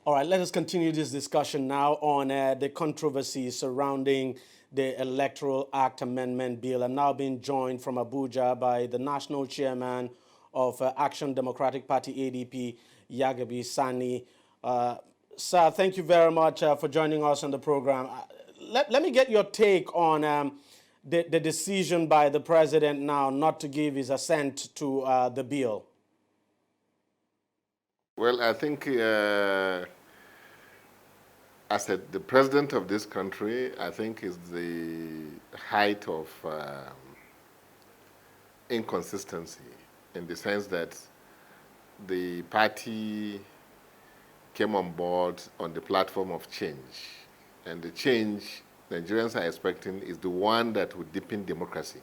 All right, let us continue this discussion now on the controversy surrounding the Electoral Act Amendment Bill. I'm now being joined from Abuja by the national chairman of Action Democratic Party, ADP, Yagabi Sani. Sir, thank you very much for joining us on the program. Let me get your take on the decision by the president now not to give his assent to the bill. Well, I think as the president of this country, I think is the height of inconsistency in the sense that the party came on board on the platform of change. And the change Nigerians are expecting is the one that would deepen democracy.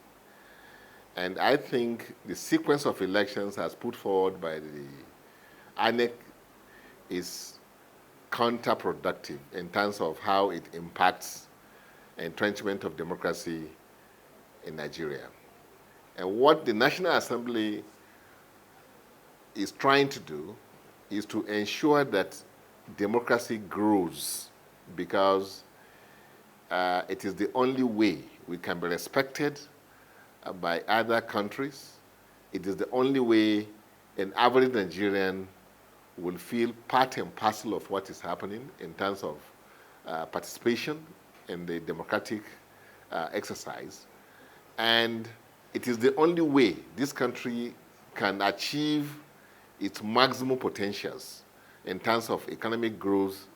And I think the sequence of elections as put forward by the INEC is counterproductive in terms of how it impacts entrenchment of democracy in Nigeria. And what the National Assembly is trying to do is to ensure that democracy grows, because it is the only way we can be respected by other countries. It is the only way an average Nigerian will feel part and parcel of what is happening in terms of participation in the democratic exercise. And it is the only way this country can achieve its maximum potentials in terms of economic growth,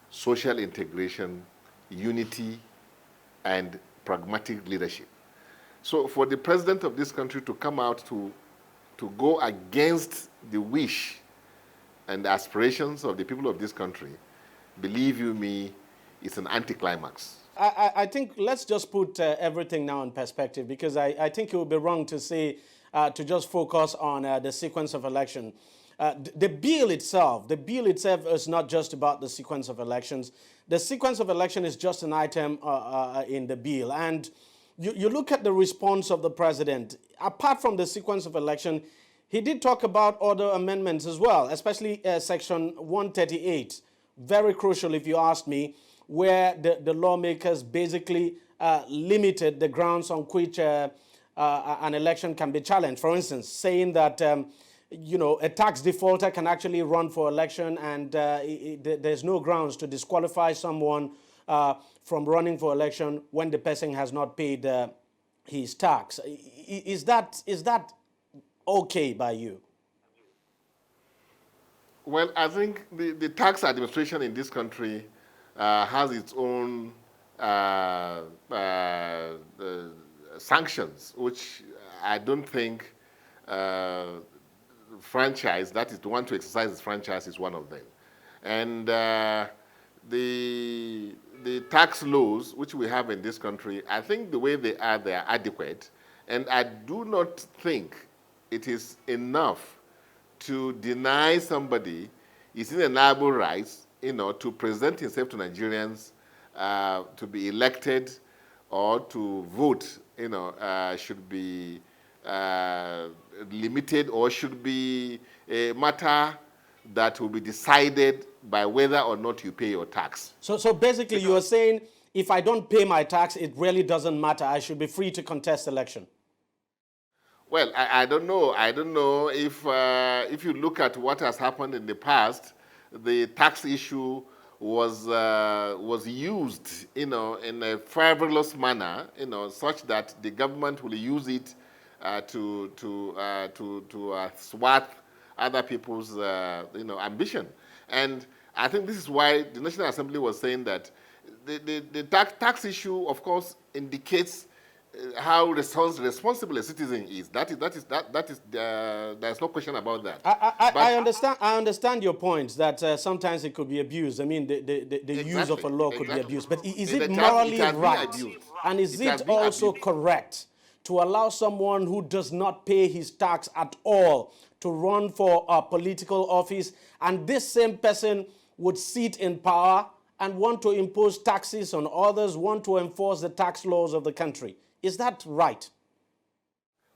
social integration, unity, and pragmatic leadership. So for the president of this country to come out to go against the wish and the aspirations of the people of this country, believe you me, it's an anticlimax. I think let's just put everything now in perspective, because I think it would be wrong to say, to just focus on the sequence of election. The bill itself is not just about the sequence of elections. The sequence of election is just an item in the bill. And you look at the response of the president. Apart from the sequence of election, he did talk about other amendments as well, especially Section 138, very crucial if you ask me, where the lawmakers basically limited the grounds on which an election can be challenged. For instance, saying that a tax defaulter can actually run for election, and there's no grounds to disqualify someone from running for election when the person has not paid his tax. Is that okay by you? Well, I think the tax administration in this country has its own sanctions, which I don't think franchise, that is the one to exercise its franchise, is one of them. And the tax laws which we have in this country, I think the way they are adequate. And I do not think it is enough to deny somebody his inalienable rights, to present himself to Nigerians, to be elected or to vote, should be limited, or should be a matter that will be decided by whether or not you pay your tax. So basically you are saying, if I don't pay my tax, it really doesn't matter. I should be free to contest election. Well, I don't know. I don't know if you look at what has happened in the past, the tax issue was used, in a frivolous manner, such that the government will use it to thwart other people's, ambition. And I think this is why the National Assembly was saying that the tax issue, of course, indicates how responsible a citizen is. There's no question about that. I understand your point that sometimes it could be abused. I mean, the use of a law could be abused. But is it morally right? And is it also correct to allow someone who does not pay his tax at all to run for a political office, and this same person would sit in power and want to impose taxes on others, want to enforce the tax laws of the country? Is that right?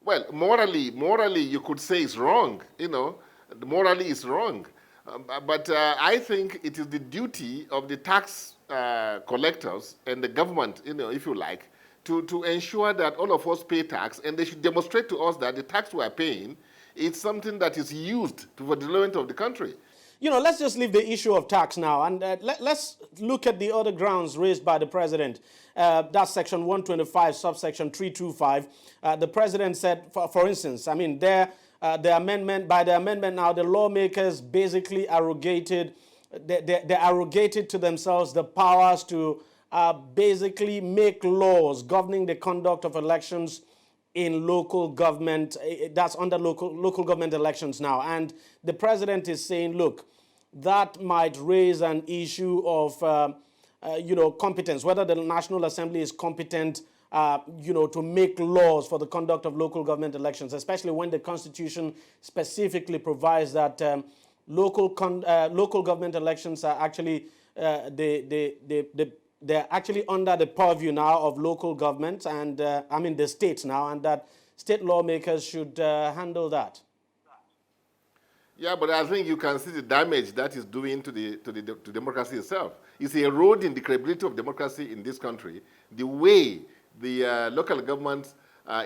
Well, morally, you could say it's wrong. Morally, it's wrong. But I think it is the duty of the tax collectors and the government, if you like, to ensure that all of us pay tax, and they should demonstrate to us that the tax we are paying is something that is used for the development of the country. Let's just leave the issue of tax now, and let's look at the other grounds raised by the president. That's section 125, subsection 325. The president said, for instance, I mean, by the amendment now, the lawmakers basically arrogated to themselves the powers to basically make laws governing the conduct of elections in local government. That's under local government elections now. And the president is saying, look, that might raise an issue of, competence, whether the National Assembly is competent, to make laws for the conduct of local government elections, especially when the Constitution specifically provides that local government elections are actually they're actually under the purview now of local government and the states now, and that state lawmakers should handle that. Yeah, but I think you can see the damage that is doing to democracy itself. It's eroding the credibility of democracy in this country. The way the local government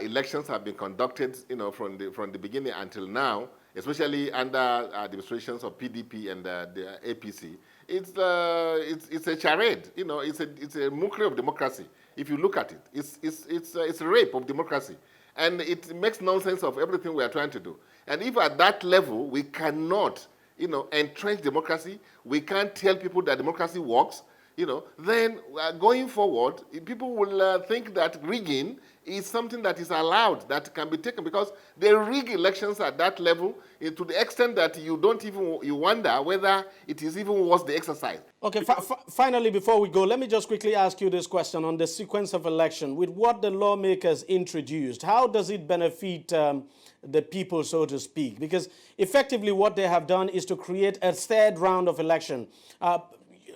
elections have been conducted, from the beginning until now, especially under administrations of PDP and the APC, it's a charade. It's a mockery of democracy. If you look at it, it's a rape of democracy, and it makes nonsense of everything we are trying to do. And if at that level we cannot, entrench democracy, we can't tell people that democracy works, then going forward, people will think that rigging is something that is allowed, that can be taken, because they rig elections at that level to the extent that you wonder whether it is even worth the exercise. Okay, finally, before we go, let me just quickly ask you this question on the sequence of election. With what the lawmakers introduced, how does it benefit the people, so to speak? Because effectively what they have done is to create a third round of election.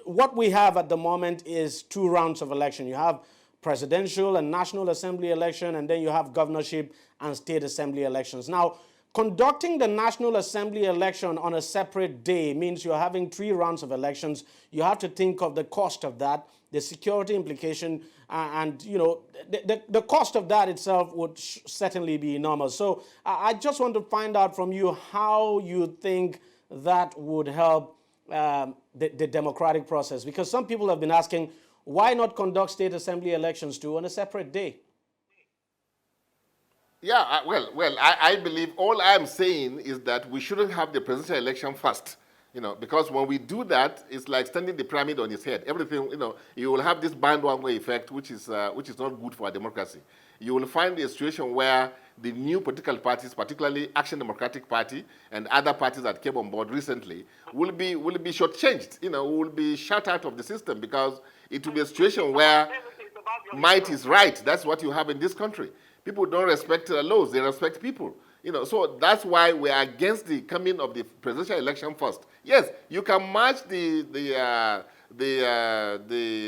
What we have at the moment is 2 rounds of election. You have presidential and National Assembly election, and then you have governorship and state assembly elections. Now, conducting the National Assembly election on a separate day means you're having 3 rounds of elections. You have to think of the cost of that, the security implication, and the cost of that itself would certainly be enormous. So I just want to find out from you how you think that would help the democratic process, because some people have been asking, why not conduct state assembly elections too on a separate day? Yeah, I believe all I'm saying is that we shouldn't have the presidential election first, because when we do that, it's like standing the pyramid on its head. Everything, you will have this bandwagon effect, which is not good for our democracy. You will find a situation where the new political parties, particularly Action Democratic Party and other parties that came on board recently, will be shortchanged. Will be shut out of the system, because it will be a situation where might is right. That's what you have in this country. People don't respect laws; they respect people. So that's why we are against the coming of the presidential election first. Yes, you can match the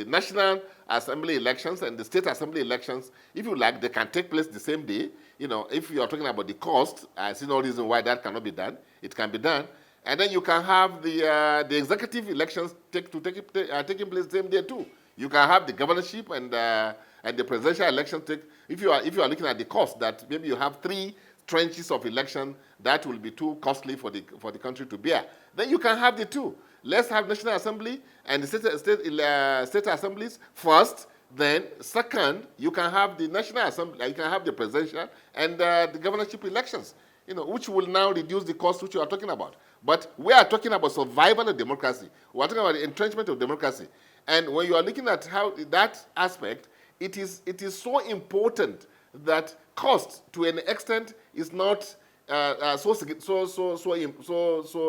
National Assembly elections and the State Assembly elections. If you like, they can take place the same day. If you are talking about the cost, I see no reason why that cannot be done. It can be done. And then you can have the executive elections taking place the same day too. You can have the governorship and the presidential elections if you are looking at the cost, that maybe you have 3 trenches of election, that will be too costly for the country to bear. Then you can have the 2. Let's have National Assembly and the state assemblies first. Then second, you can have the National Assembly, you can have the presidential and the governorship elections, which will now reduce the cost which you are talking about. But we are talking about survival of democracy. We are talking about the entrenchment of democracy. And when you are looking at how that aspect, it is so important that cost, to an extent, is not so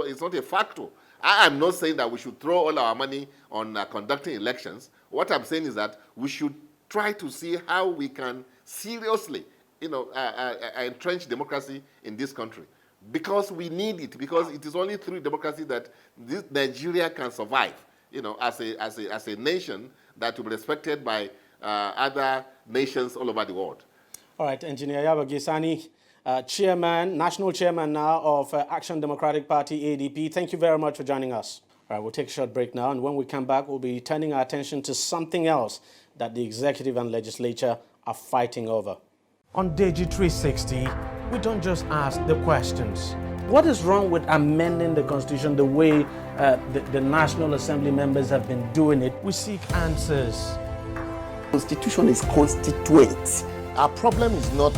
it's not a factor. I am not saying that we should throw all our money on conducting elections. What I'm saying is that we should try to see how we can seriously, entrench democracy in this country, because we need it. Because it is only through democracy that this Nigeria can survive, as a nation that will be respected by other nations all over the world. All right, Engineer Yabagisani, national chairman now of Action Democratic Party, ADP. Thank you very much for joining us. All right, we'll take a short break now, and when we come back, we'll be turning our attention to something else that the executive and legislature are fighting over. On DEJI360, we don't just ask the questions. What is wrong with amending the Constitution the way the National Assembly members have been doing it? We seek answers. Constitution is constituent. Our problem is not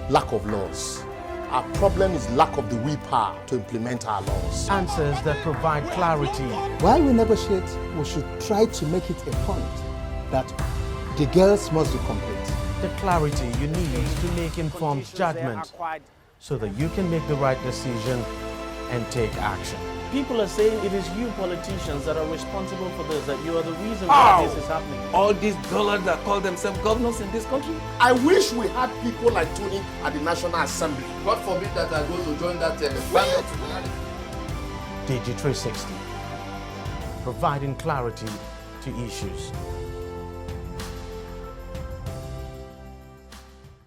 lack of laws. Our problem is lack of the willpower to implement our laws. Answers that provide clarity. While we negotiate, we should try to make it a point that the girls must be complete. The clarity you need to make informed judgment so that you can make the right decision and take action. People are saying it is you politicians that are responsible for this, that you are the reason why this is happening. All these dollars that call themselves governors in this country. I wish we had people like Tony at the National Assembly. God forbid that I go to join that ballot. DEJI360, providing clarity to issues.